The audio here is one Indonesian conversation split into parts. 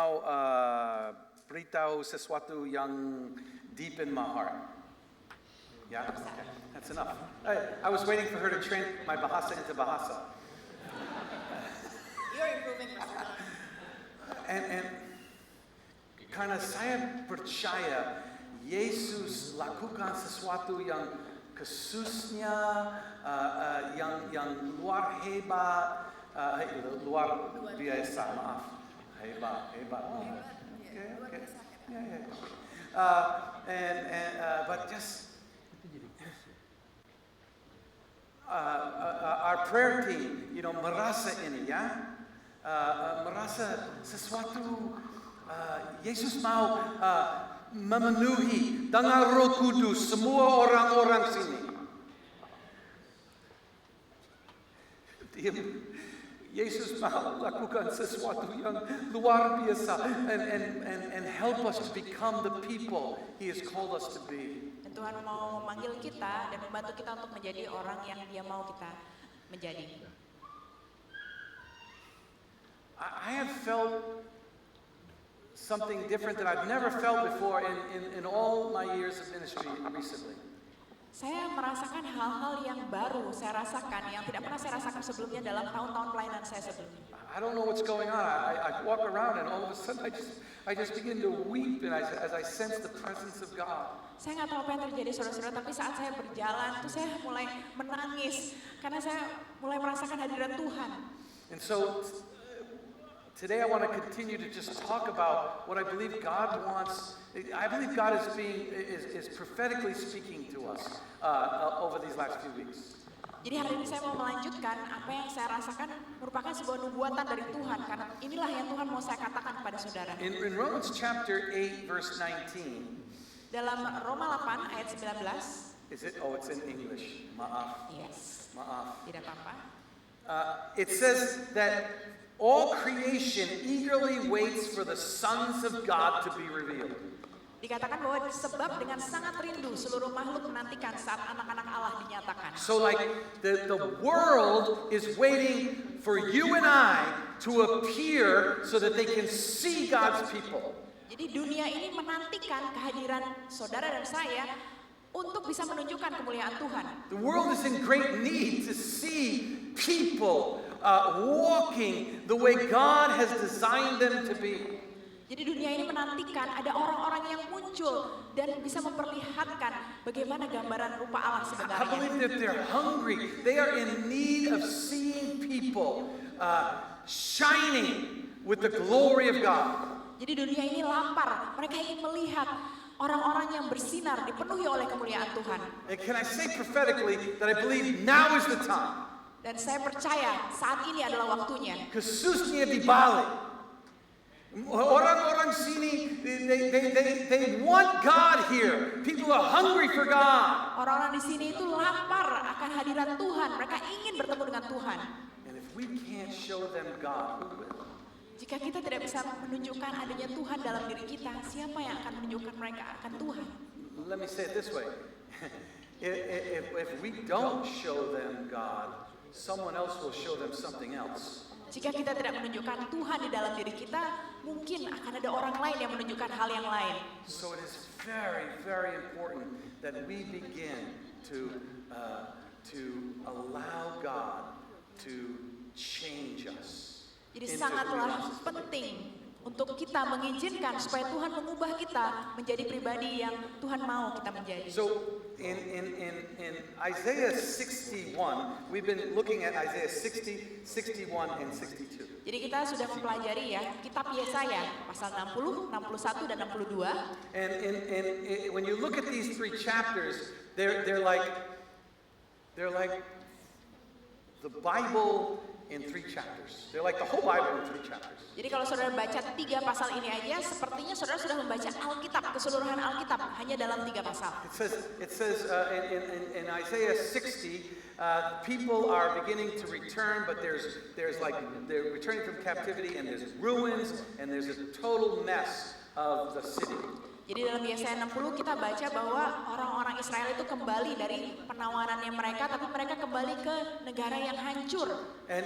mau beritahu sesuatu yang deep in my heart. Yeah, that's enough. I was waiting for her to train my bahasa into bahasa. You're improving, Pastor. And karena saya percaya Yesus lakukan sesuatu yang khususnya, yang luar hebat, luar biasa, maaf, hebat. Oh, okay. Yeah. But just our prayer team, merasa ini ya, merasa sesuatu. Yesus mau memenuhi dengan Roh Kudus semua orang-orang sini. Yesus mau lakukan sesuatu yang luar biasa and help us to become the people He has called us to be. Dan Tuhan mau memanggil kita dan membantu kita untuk menjadi orang yang Dia mau kita menjadi. I have felt something different that I've never felt before in all my years of ministry recently. Saya merasakan hal-hal yang baru saya rasakan yang tidak pernah saya rasakan sebelumnya dalam tahun-tahun pelayanan saya sebelumnya. I don't know what's going on. I walk around and all of a sudden I just begin to weep and as I sense the presence of God. Saya nggak tahu apa yang terjadi saudara-saudara, tapi saat saya berjalan itu saya mulai menangis karena saya mulai merasakan hadirat Tuhan. And so today I want to continue to just talk about what I believe God wants. I believe God is prophetically speaking to us over these last few weeks. Jadi hari ini saya mau melanjutkan apa yang saya rasakan merupakan sebuah nubuatan dari Tuhan karena inilah yang Tuhan mau saya katakan kepada saudara. In Romans chapter 8 verse 19. Dalam Roma 8 ayat 19. Is it? Oh, it's in English. Maaf. Yes. Maaf. Tidak apa-apa. It says that all creation eagerly waits for the sons of God to be revealed. Dikatakan bahwa sebab dengan sangat rindu seluruh makhluk menantikan saat anak-anak Allah dinyatakan. So like the world is waiting for you and I to appear so that they can see God's people. Jadi dunia ini menantikan kehadiran saudara dan saya untuk bisa menunjukkan kemuliaan Tuhan. The world is in great need to see people walking the way God has designed them to be. Jadi dunia ini menantikan ada orang-orang yang muncul dan bisa memperlihatkan bagaimana gambaran rupa Allah I sebenarnya. believe that they're hungry. They are in need of seeing people shining with the glory of God. Jadi dunia ini lapar, mereka ingin melihat orang-orang yang bersinar dipenuhi oleh kemuliaan Tuhan. And can I say prophetically that I believe now is the time? Dan saya percaya saat ini adalah waktunya. Khususnya di Bali. Orang-orang sini, they want God here. People are hungry for God. Orang-orang di sini itu lapar akan hadirat Tuhan. Mereka ingin bertemu dengan Tuhan. And if we can't show them God, who will? Jika kita tidak bisa menunjukkan adanya Tuhan dalam diri kita, siapa yang akan menunjukkan mereka akan Tuhan? Let me say it this way. If we don't show them God, someone else will show them something else. Jika kita tidak menunjukkan Tuhan di dalam diri kita, mungkin akan ada orang lain yang menunjukkan hal yang lain. So it is very, very important that we begin to allow God to change us. Jadi sangatlah penting untuk kita mengizinkan supaya Tuhan mengubah kita menjadi pribadi yang Tuhan mau kita menjadi. So in Isaiah 61, we've been looking at Isaiah 60, 61, and 62. Jadi kita sudah mempelajari ya kitab Yesaya pasal 60, 61 dan 62. And when you look at these three chapters, they're like the Bible in three chapters. They're like the whole Bible in three chapters. Jadi kalau saudara baca 3 pasal ini aja, sepertinya saudara sudah membaca Alkitab, keseluruhan Alkitab hanya dalam 3 pasal. It says in Isaiah 60, people are beginning to return, but there's like they're returning from captivity, and there's ruins, and there's a total mess of the city. Jadi dalam Yesaya 60 kita baca bahwa orang-orang Israel itu kembali dari penawanannya mereka, tapi mereka kembali ke negara yang hancur. And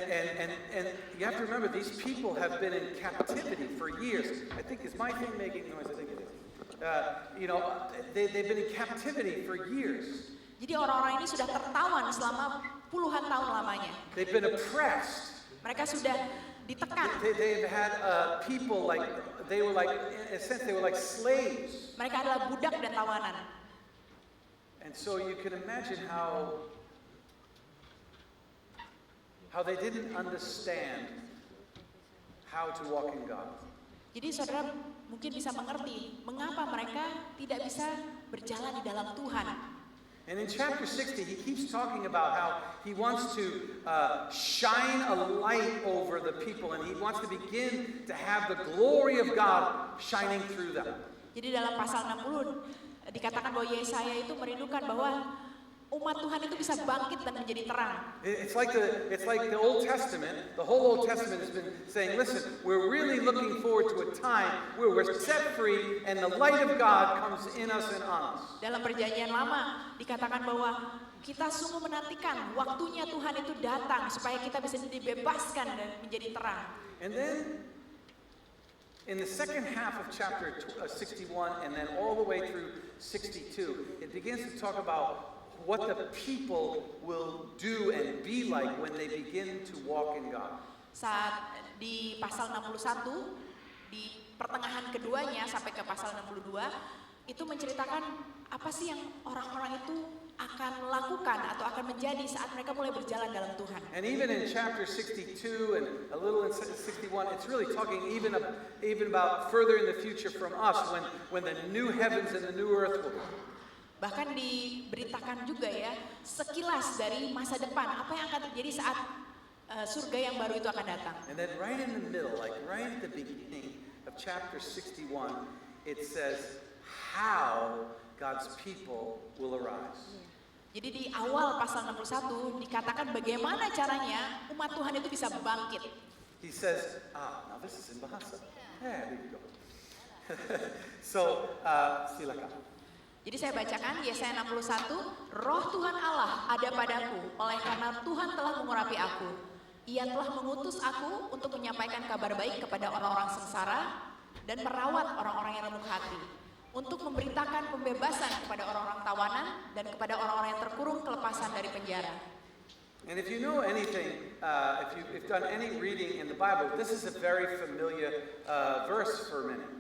you have to remember, these people have been in captivity for years. I think, is my thing making noise? I think it is. They've been in captivity for years. Jadi orang-orang ini sudah tertawan selama puluhan tahun lamanya. They've been oppressed. Mereka sudah ditekan. They've had people like, they were like, in a sense, they were like slaves. Mereka adalah budak dan tawanan. And so you can imagine how they didn't understand how to walk in God. Jadi saudara mungkin bisa mengerti mengapa mereka tidak bisa berjalan di dalam Tuhan. And in chapter 60, he keeps talking about how he wants to shine a light over the people, and he wants to begin to have the glory of God shining through them. Jadi dalam pasal 60 dikatakan bahwa Yesaya itu merindukan bahwa umat Tuhan itu bisa bangkit dan menjadi terang. It's like the Old Testament. The whole Old Testament has been saying, listen, we're really looking forward to a time where we're set free and the light of God comes in us and on us. Dalam perjanjian lama dikatakan bahwa kita sungguh menantikan waktunya Tuhan itu datang supaya kita bisa dibebaskan dan menjadi terang. And then in the second half of chapter 61 and then all the way through 62, it begins to talk about what the people will do and be like when they begin to walk in God. Saat di pasal 61, di pertengahan keduanya sampai ke pasal 62, itu menceritakan apa sih yang orang-orang itu akan lakukan atau akan menjadi saat mereka mulai berjalan dalam Tuhan. And even in chapter 62 and a little in 61, it's really talking even about further in the future from us when the new heavens and the new earth will come. Bahkan diberitakan juga ya sekilas dari masa depan apa yang akan terjadi saat surga yang baru itu akan datang. And then right in the middle, like right at the beginning of chapter 61, it says how God's people will arise. Jadi di awal pasal 61 dikatakan bagaimana caranya umat Tuhan itu bisa bangkit. He says, now this is in Bahasa. Yeah, there you go. So, silakan. Jadi saya bacakan Yesaya 61, Roh Tuhan Allah ada padaku, oleh karena Tuhan telah mengurapi aku. Ia telah mengutus aku untuk menyampaikan kabar baik kepada orang-orang sengsara dan merawat orang-orang yang remuk hati, untuk memberitakan pembebasan kepada orang-orang tawanan dan kepada orang-orang yang terkurung kelepasan dari penjara. And if you know anything, if you've done any reading in the Bible, this is a very familiar verse for many.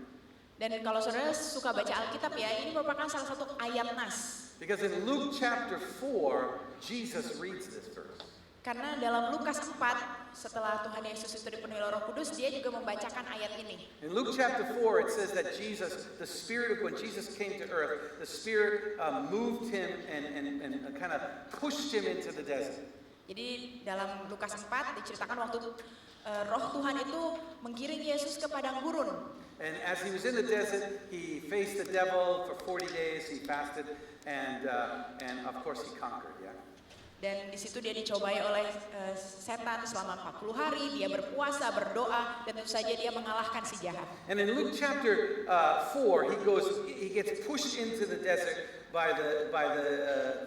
Dan kalau saudara suka baca Alkitab ya, ini merupakan salah satu ayat nas. Because in Luke chapter 4, Jesus reads this verse. Karena dalam Lukas 4, setelah Tuhan Yesus itu dipenuhi Roh Kudus, dia juga membacakan ayat ini. In Luke chapter 4, it says that when Jesus came to earth, the Spirit moved him and kind of pushed him into the desert. Jadi dalam Lukas 4 diceritakan waktu Roh Tuhan itu menggiring Yesus ke padang gurun. And as he was in the desert, he faced the devil for 40 days. He fasted, and of course he conquered. Yeah. Dan di situ dia dicobai oleh setan selama 40 hari. Dia berpuasa, berdoa, dan tentu saja dia mengalahkan si jahat. And in Luke chapter 4, he gets pushed into the desert by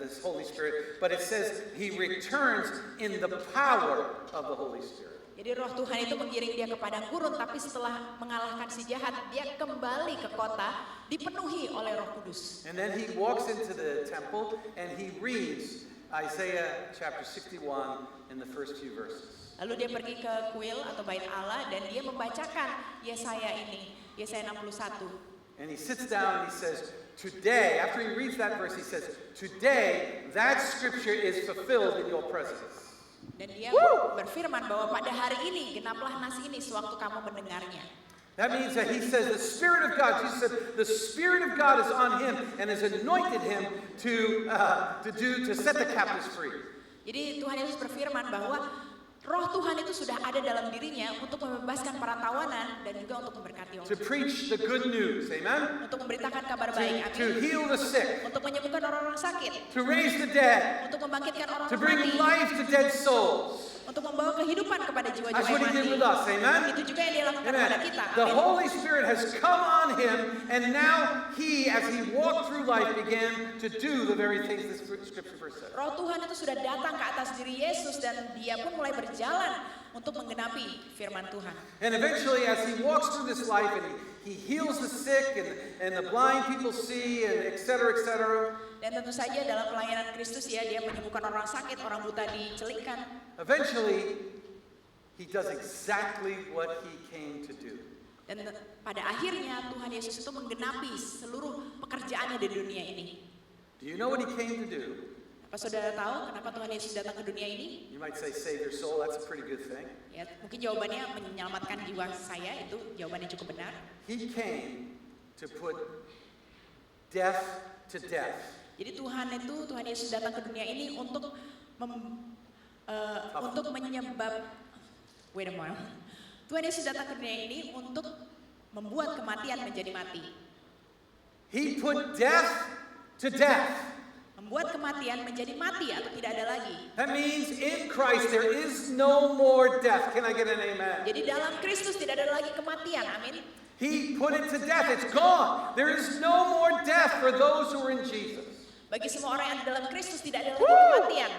this Holy Spirit, but it says he returns in the power of the Holy Spirit. Jadi Roh Tuhan itu menggiring dia ke padang gurun, tapi setelah mengalahkan si jahat, dia kembali ke kota dipenuhi oleh Roh Kudus. And then he walks into the temple and he reads Isaiah chapter 61 in the first few verses. Lalu dia pergi ke kuil atau bait Allah dan dia membacakan Yesaya ini, Yesaya 61. And he sits down and he says, today, after he reads that verse, he says, today that scripture is fulfilled in your presence. Dan dia berfirman bahwa pada hari ini genaplah nas ini sewaktu kamu mendengarnya. That means that he says the Spirit of God, Jesus said, the Spirit of God is on him and has anointed him to set the captives free. Jadi Tuhan Yesus berfirman bahwa Roh Tuhan itu sudah ada dalam dirinya untuk membebaskan para tawanan dan juga untuk memberkati orang. To preach the good news, amen? Untuk memberitakan kabar baik, To amin. heal the sick, Untuk menyembuhkan orang-orang sakit, to raise the dead, untuk membangkitkan to orang-orang bring mati, life to dead souls. untuk membawa kehidupan kepada jiwa-jiwa That's what yang he did mati. with us. Amen? Itu juga yang dia lakukan kepada Amen. kita. The Amin. Holy Spirit has come on him, and now he, as he walked through life, began to do the very things this scripture verse says. Roh Tuhan itu sudah datang ke atas diri Yesus dan dia pun mulai berjalan untuk menggenapi firman Tuhan. And eventually, as he walks through this life, and he heals the sick, and the blind people see, and et cetera, et cetera. Dan tentu saja dalam pelayanan Kristus ya, dia menyembuhkan orang sakit, orang buta dicelikkan. Eventually, he does exactly what he came to do. Dan pada akhirnya Tuhan Yesus itu menggenapi seluruh pekerjaannya di dunia ini. Do you know what he came to do? Apa saudara tahu kenapa Tuhan Yesus datang ke dunia ini? You might say, save your soul. That's a pretty good thing. Ya, mungkin jawabannya menyelamatkan jiwa saya, itu jawabannya cukup benar. He came to put death to death. Jadi Tuhan Yesus datang ke dunia ini untuk wait a moment. Tuhan Yesus datang ke dunia ini untuk membuat kematian menjadi mati. He put death to death. Membuat kematian menjadi mati atau tidak ada lagi. That means in Christ there is no more death. Can I get an amen? Jadi dalam Kristus tidak ada lagi kematian. Amin. He put it to death. It's gone. There is no more death for those who are in Jesus. Bagi semua orang yang ada dalam Kristus tidak ada lagi kematian.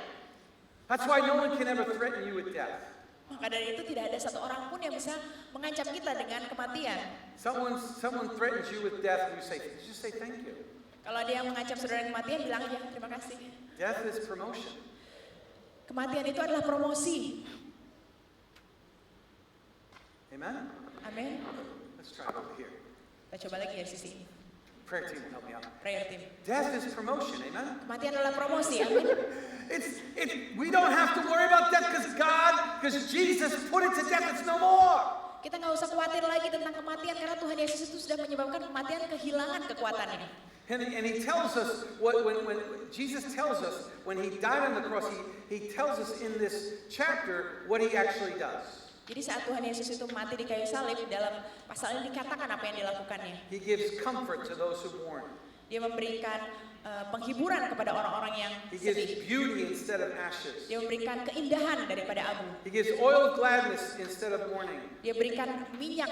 That's why no one can ever threaten you with death. Maka dari itu tidak ada satu orang pun yang bisa mengancam kita dengan kematian. Someone threatens you with death and you just say thank you. Kalau ada yang mengancam saudara dengan kematian, bilang aja terima kasih. Death is promotion. Kematian itu adalah promosi. Amen? Amin. Let's try it over here. Kita coba lagi dari sisi ini. Prayer team, help me out. Prayer team. Death is promotion, amen? Kematian adalah promosi. Amin. We don't have to worry about death because Jesus put it to death. It's no more. Kita nggak usah khawatir lagi tentang kematian karena Tuhan Yesus itu sudah menyebabkan kematian kehilangan kekuatannya. And he tells us when Jesus tells us when he died on the cross, he tells us in this chapter what he actually does. Jadi saat Tuhan Yesus itu mati di kayu salib, dalam pasal ini dikatakan apa yang dilakukannya. He gives comfort to those who mourn. Dia memberikan penghiburan kepada orang-orang yang He gives sedih. beauty instead of ashes. Dia memberikan keindahan daripada abu. He gives oil of gladness instead of mourning. Dia berikan minyak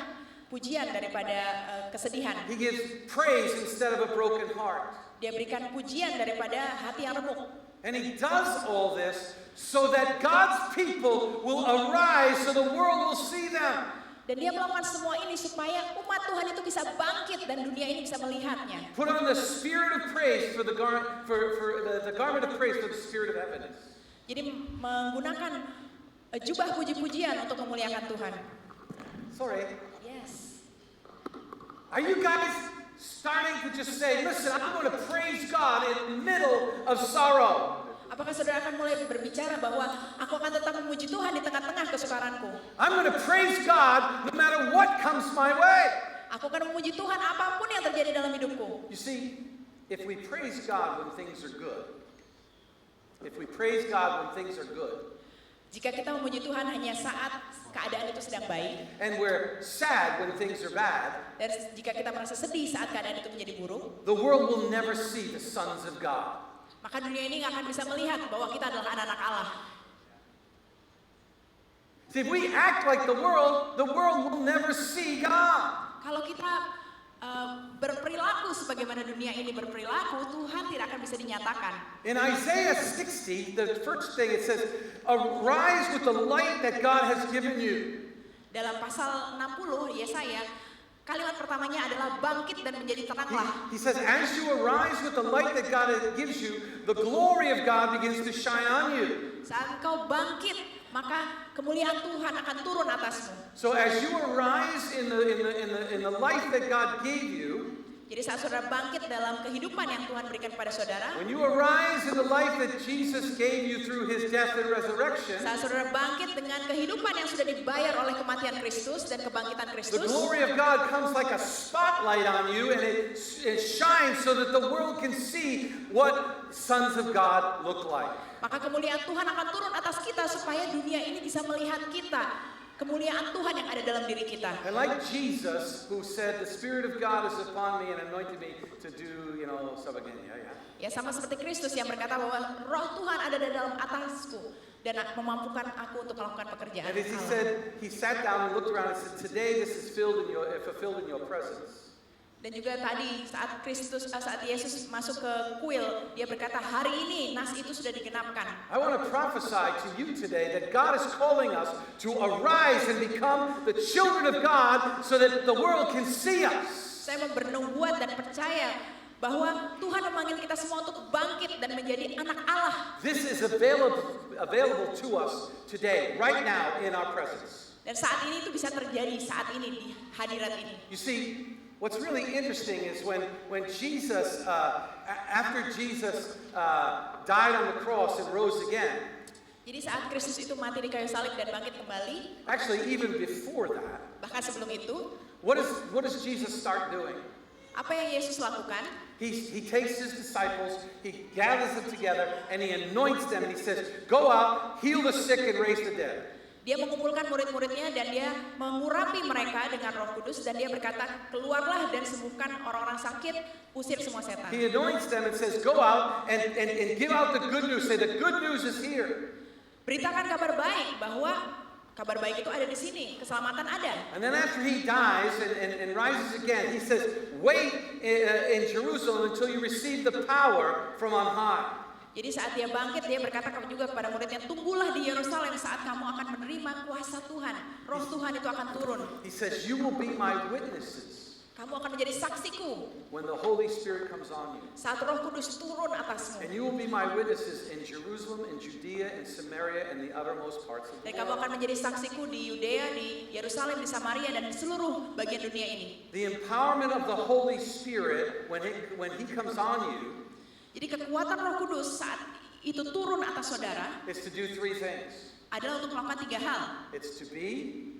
pujian daripada kesedihan. He gives praise instead of a broken heart. Dia berikan pujian daripada hati yang remuk. And he does all this so that God's people will arise so the world will see them. Dan dia melakukan semua ini supaya umat Tuhan itu bisa bangkit dan dunia ini bisa melihatnya. Put on the spirit of praise for the garment of praise for the spirit of heaviness. Jadi menggunakan jubah puji-pujian untuk memuliakan Tuhan. Sorry. Yes. Are you guys starting to just say, listen, I'm going to praise God in the middle of sorrow? Apakah saudara akan mulai berbicara bahwa aku akan tetap memuji Tuhan di tengah-tengah kesukaranku? I'm going to praise God no matter what comes my way. Aku akan memuji Tuhan apapun yang terjadi dalam hidupku. You see, if we praise God when things are good, if we praise God when things are good, Jika kita memuji Tuhan hanya saat keadaan itu sedang baik, and we're sad when things are bad, dan jika kita merasa sedih saat keadaan itu menjadi buruk, the world will never see the sons of God. maka dunia ini nggak akan bisa melihat bahwa kita adalah anak-anak Allah. See, if we act like the world will never see God. Kalau kita berperilaku sebagaimana dunia ini berperilaku, Tuhan tidak akan bisa dinyatakan. In Isaiah 60, the first thing it says, arise with the light that God has given you. Dalam pasal 60 Yesaya, kalimat pertamanya adalah bangkit dan menjadi teranglah. He says, as you arise with the light that God gives you, the glory of God begins to shine on you. Saat engkau bangkit, maka kemuliaan Tuhan akan turun atasmu. So as you arise in the life that God gave you, Jadi saat saudara bangkit dalam kehidupan yang Tuhan berikan kepada saudara, when you arise in the life that Jesus gave you through his death and resurrection, saat saudara bangkit dengan kehidupan yang sudah dibayar oleh kematian Kristus dan kebangkitan the Kristus, glory of God comes like a spotlight on you, and it shines so that the world can see what sons of God look like. maka kemuliaan Tuhan akan turun atas kita supaya dunia ini bisa melihat kita. Kemuliaan Tuhan yang ada dalam diri kita. And like Jesus, who said, the Spirit of God is upon me and anointed me to do, stuff again. Yeah. Ya sama seperti Kristus yang berkata bahwa roh Tuhan ada di dalam atasku. dan memampukan aku untuk melakukan pekerjaan And as he Allah. said, he sat down and looked around and said, "Today this is fulfilled in your presence." Dan juga tadi saat Yesus masuk ke kuil, dia berkata, hari ini nas itu sudah digenapkan. I want to prophesy to you today that God is calling us to arise and become the children of God so that the world can see us. Saya mau bernubuat dan percaya bahwa Tuhan memanggil kita semua untuk bangkit dan menjadi anak Allah. This is available to us today, right now, in our presence. Dan saat ini itu bisa terjadi saat ini di hadirat ini. You see, what's really interesting is when Jesus, after Jesus died on the cross and rose again, Jadi saat Kristus itu mati di kayu salib dan bangkit kembali, actually even before that, bahkan sebelum itu, what does Jesus start doing? apa yang Yesus lakukan? He takes his disciples, he gathers them together, and he anoints them, and he says, "Go out, heal the sick, and raise the dead." Dia mengumpulkan murid-muridnya dan dia mengurapi mereka dengan Roh Kudus dan dia berkata, keluarlah dan sembuhkan orang-orang sakit, usir semua setan. He anoints them and says, "Go out and give out the good news. Say the good news is here." Beritakan kabar baik bahwa kabar baik itu ada di sini, keselamatan ada. And then after he dies and rises again, he says, "Wait in Jerusalem until you receive the power from on high." Jadi saat dia bangkit, dia berkata juga kepada muridnya, tunggulah di Yerusalem saat kamu akan menerima kuasa Tuhan. Roh Tuhan itu akan turun. He says, "You will be my witnesses Kamu akan menjadi saksiku when the Holy Spirit comes on you. saat Roh Kudus turun atasmu. And you will be my witnesses in Jerusalem, in Judea, in Samaria, and the uttermost parts of the Dan kamu world." akan menjadi saksiku di Yudea, di Yerusalem, di Samaria, dan di seluruh bagian dunia ini. The empowerment of the Holy Spirit, when he comes on you, Jadi kekuatan Roh Kudus saat itu turun atas saudara is to do three things. adalah untuk melakukan 3 hal. It's to be,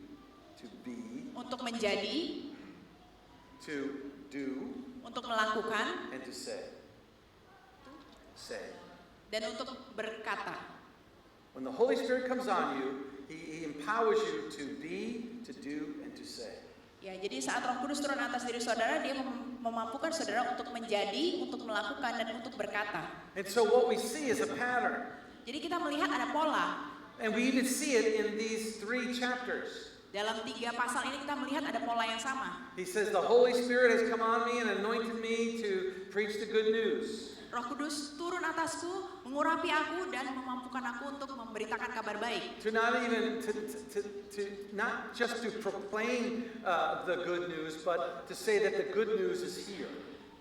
Untuk menjadi, to do, untuk melakukan, and to say. Say. dan untuk berkata. When the Holy Spirit comes on you, he empowers you to be, to do, and to say. Ya, jadi saat Roh Kudus turun atas diri saudara, dia memampukan saudara untuk menjadi, untuk melakukan, dan untuk berkata. And so what we see is a pattern. Jadi kita melihat ada pola. And we even see it in these 3 chapters. Dalam 3 pasal ini kita melihat ada pola yang sama. He says, "The Holy Spirit has come on me and anointed me to preach the good news." Roh Kudus turun atasku, mengurapi aku, dan memampukan aku untuk memberitakan kabar baik. To not even, to not just to proclaim the good news, but to say that the good news is here.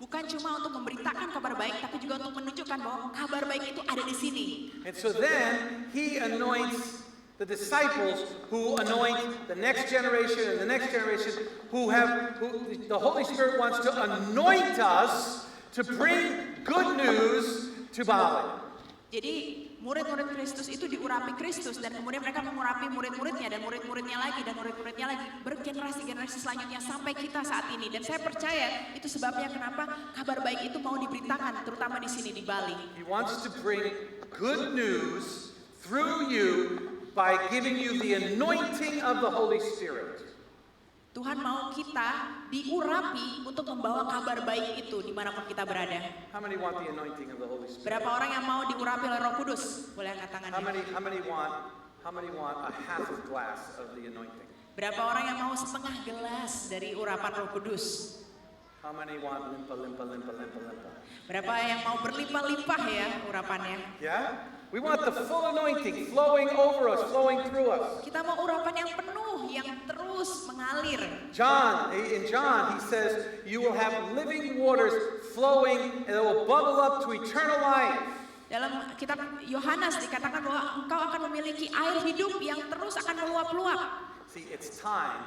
Bukan cuma untuk memberitakan kabar baik, tapi juga untuk menunjukkan bahwa kabar baik itu ada di sini. And so then he anoints the disciples who anoint the next generation and the next generation who the Holy Spirit wants to anoint us to bring good news to Bali. Jadi murid-murid Kristus itu diurapi Kristus dan kemudian mereka mengurapi murid-muridnya dan murid-muridnya lagi dan murid-muridnya lagi bergenerasi-generasi selanjutnya sampai kita saat ini. Dan saya percaya itu sebabnya kenapa kabar baik itu mau diberitakan terutama di sini di Bali. He wants to bring good news through you by giving you the anointing of the Holy Spirit. Tuhan mau kita diurapi untuk membawa kabar baik itu dimanapun kita berada. How many want the anointing of the Holy Spirit? Berapa orang yang mau diurapi oleh Roh Kudus? Boleh angkat tangannya. How many want a half a glass of the anointing? Berapa orang yang mau setengah gelas dari urapan Roh Kudus? How many want limpa? Berapa yang mau berlimpah-limpah ya urapannya? Yeah? We want the full anointing flowing over us, flowing through us. Kita mau urapan yang penuh, yang terus mengalir. In John, he says, "You will have living waters flowing and it will bubble up to eternal life." Dalam kitab Yohanes dikatakan bahwa engkau akan memiliki air hidup yang terus akan meluap-luap. See, it's time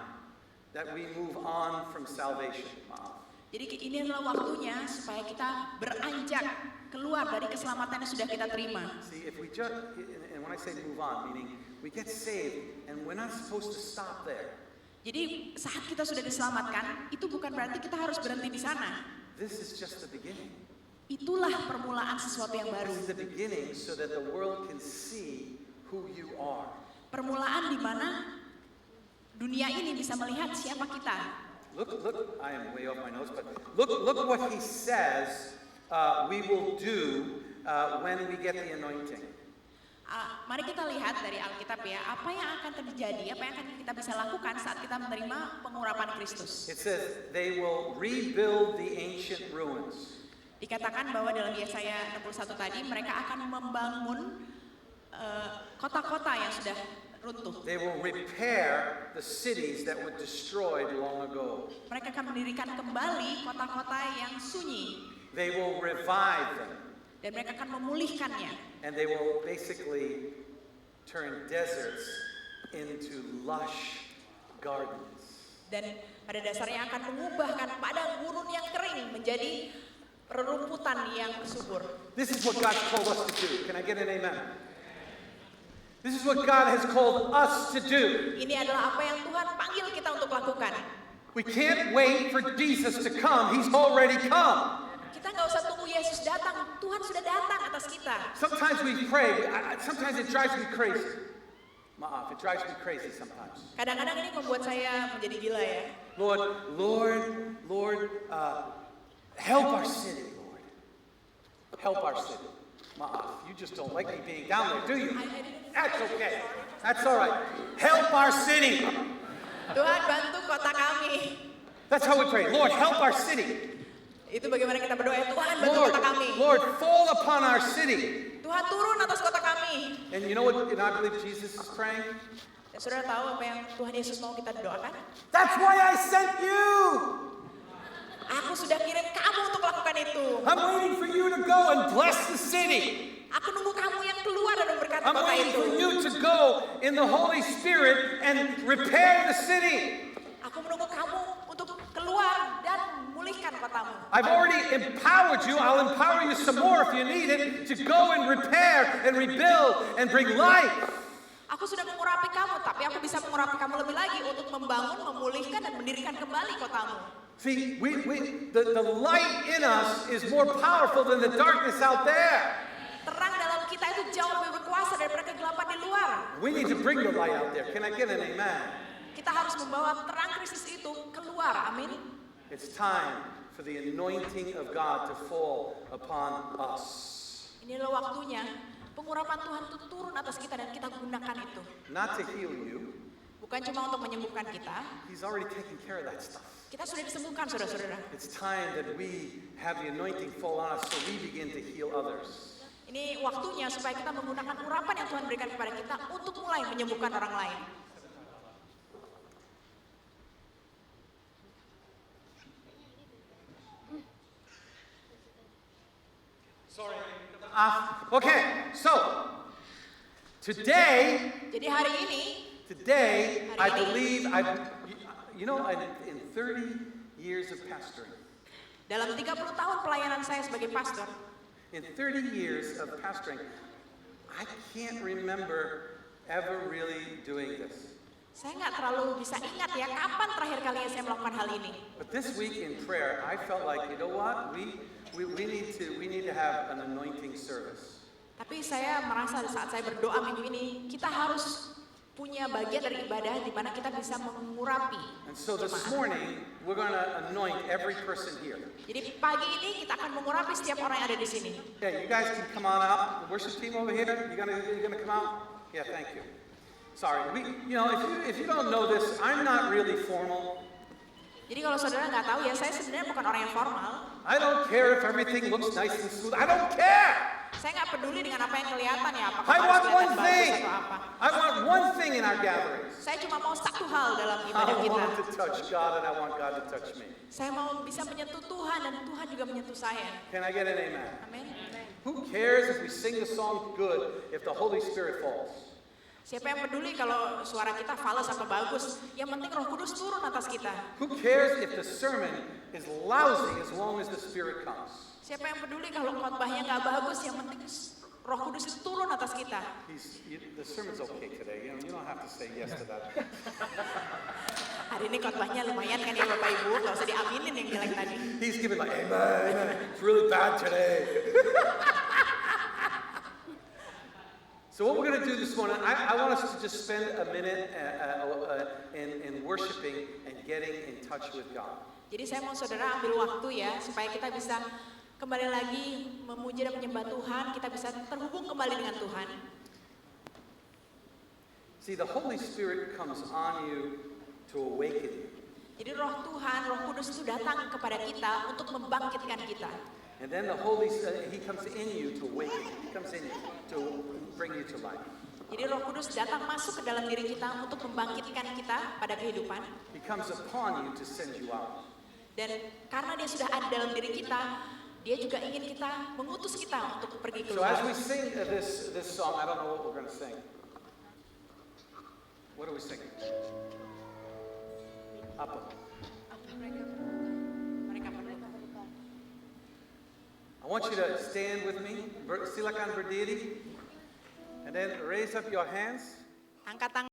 that we move on from salvation. Jadi ini adalah waktunya supaya kita beranjak keluar dari keselamatan yang sudah kita terima. See, if we just, and when I say move on, meaning we get saved and we're not supposed to stop there. Jadi saat kita sudah diselamatkan, itu bukan berarti kita harus berhenti di sana. This is just the beginning. Itulah permulaan sesuatu yang baru. This is the beginning so that the world can see who you are. Permulaan di mana dunia ini bisa melihat siapa kita. Look, I am way off my notes, but look what he says we will do when we get the anointing. Mari kita lihat dari Alkitab ya, apa yang akan terjadi, apa yang akan kita bisa lakukan saat kita menerima pengurapan Kristus. It says they will rebuild the ancient ruins. Dikatakan bahwa dalam Yesaya 61 tadi mereka akan membangun kota-kota yang sudah runtuh. They will repair the cities that were destroyed long ago. Mereka akan mendirikan kembali kota-kota yang sunyi. They will revive them. Dan mereka akan memulihkannya. And they will basically turn deserts into lush gardens. Dan pada dasarnya akan mengubahkan padang gurun yang kering menjadi rerumputan yang subur. This is what God called us to do. Can I get an amen? This is what God has called us to do. Ini adalah apa yang Tuhan panggil kita untuk lakukan. We can't wait for Jesus to come. He's already come. Kita nggak usah tunggu Yesus datang. Tuhan sudah datang atas kita. Sometimes we pray. Sometimes it drives me crazy. Maaf, it drives me crazy sometimes. Kadang-kadang ini membuat saya menjadi gila ya. Lord, help our city, Lord. Help our city. Maaf, you just don't like me being down there, do you? That's okay. That's all right. Help our city. Tuhan bantu kota kami. That's how we pray. Lord, help our city. Itu bagaimana kita berdoa, Tuhan bantu kota kami. Lord, fall upon our city. Tuhan turun atas kota kami. And you know what? And I believe Jesus is praying. Dan saudara tahu apa yang Tuhan Yesus mau kita doakan? That's why I sent you. Aku sudah kirim kamu untuk lakukan itu. I'm waiting for you to go and bless the city. Aku nunggu kamu yang keluar dan memberkati I'm kota waiting itu. for you to go in the Holy Spirit and repair the city. Aku menunggu kamu untuk keluar dan memulihkan kotamu. I've already empowered you. I'll empower you some more if you need it to go and repair and rebuild and bring life. Aku sudah mengurapi kamu, tapi aku bisa mengurapi kamu lebih lagi untuk membangun, memulihkan, dan mendirikan kembali kotamu. See, the light in us is more powerful than the darkness out there. Terang dalam kita itu jauh lebih berkuasa daripada kegelapan di luar. We need to bring the light out there. Can I get an amen? Kita harus membawa terang Kristus itu keluar, amin. It's time for the anointing of God to fall upon us. Ini adalah waktunya pengurapan Tuhan itu turun atas kita dan kita gunakan itu. Not to heal you. Bukan cuma untuk menyembuhkan kita. He's already taken care of that stuff. Kita sudah disembuhkan, saudara-saudara. It's time that we have the anointing fall on us so we begin to heal others. Ini waktunya supaya kita menggunakan urapan yang Tuhan berikan kepada kita untuk mulai menyembuhkan orang lain. Sorry. Okay, so today, Jadi today I believe in 30 years of pastoring. dalam 30 tahun pelayanan saya sebagai pastor, In 30 years of pastoring, I can't remember ever really doing this. saya nggak terlalu bisa ingat ya kapan terakhir kalinya saya melakukan hal ini. But this week in prayer, I felt like, you know what? We need to have an anointing service. Tapi saya merasa saat saya berdoa minggu ini, kita harus punya bagian dari ibadah di mana kita bisa mengurapi. And so this jemaat. morning, we're going to anoint every person here. Jadi pagi ini kita akan mengurapi setiap orang yang ada di sini. Yeah, you guys can come on out. The worship team over here, you gonna come out? Yeah, thank you. Sorry, if you don't know this, I'm not really formal. Jadi kalau saudara nggak tahu ya, saya sebenarnya bukan orang yang formal. I don't care if everything looks nice and smooth. I don't care. Saya nggak peduli dengan apa yang kelihatan ya, apakah I harus want kelihatan one bagus thing. atau apa. I want one thing in our gatherings. Saya cuma mau satu hal dalam I ibadah kita. want to touch God and I want God to touch me. Saya mau bisa menyentuh Tuhan dan Tuhan juga menyentuh saya. Can I get an amen? Amin. Who cares if we sing the song good if the Holy Spirit falls? Siapa yang peduli kalau suara kita fals apa bagus? Yang penting Roh Kudus turun atas kita. Who cares if the sermon is lousy as long as the Spirit comes? Siapa yang peduli kalau khotbahnya nggak bagus? Yang penting Roh Kudus itu turun atas kita. The sermon's okay today. You don't have to say yes to that. Hari ini khotbahnya lumayan kan ya Bapak Ibu? Nggak usah diaminin yang jelek tadi. He's giving like, amen. It's really bad today. So what we're going to do this morning, I want us to just spend a minute in worshiping and getting in touch with God. Jadi saya mau saudara ambil waktu ya supaya kita bisa kembali lagi memuji dan menyembah Tuhan, kita bisa terhubung kembali dengan Tuhan. See, the Holy Spirit comes on you to awaken you. Jadi roh Tuhan, roh kudus itu datang kepada kita untuk membangkitkan kita. And then He comes in you to awaken you. He comes in you to bring you to life. Jadi roh kudus datang masuk ke dalam diri kita untuk membangkitkan kita pada kehidupan. He comes upon you to send you out. Dan karena dia sudah ada dalam diri kita, dia juga ingin kita, mengutus kita untuk pergi So as keluar. we sing this song, I don't know what we're going to sing. What are we singing? Apa? Mereka berdoa. I want you to stand with me. Silakan berdiri. And then raise up your hands. Angkat tangan.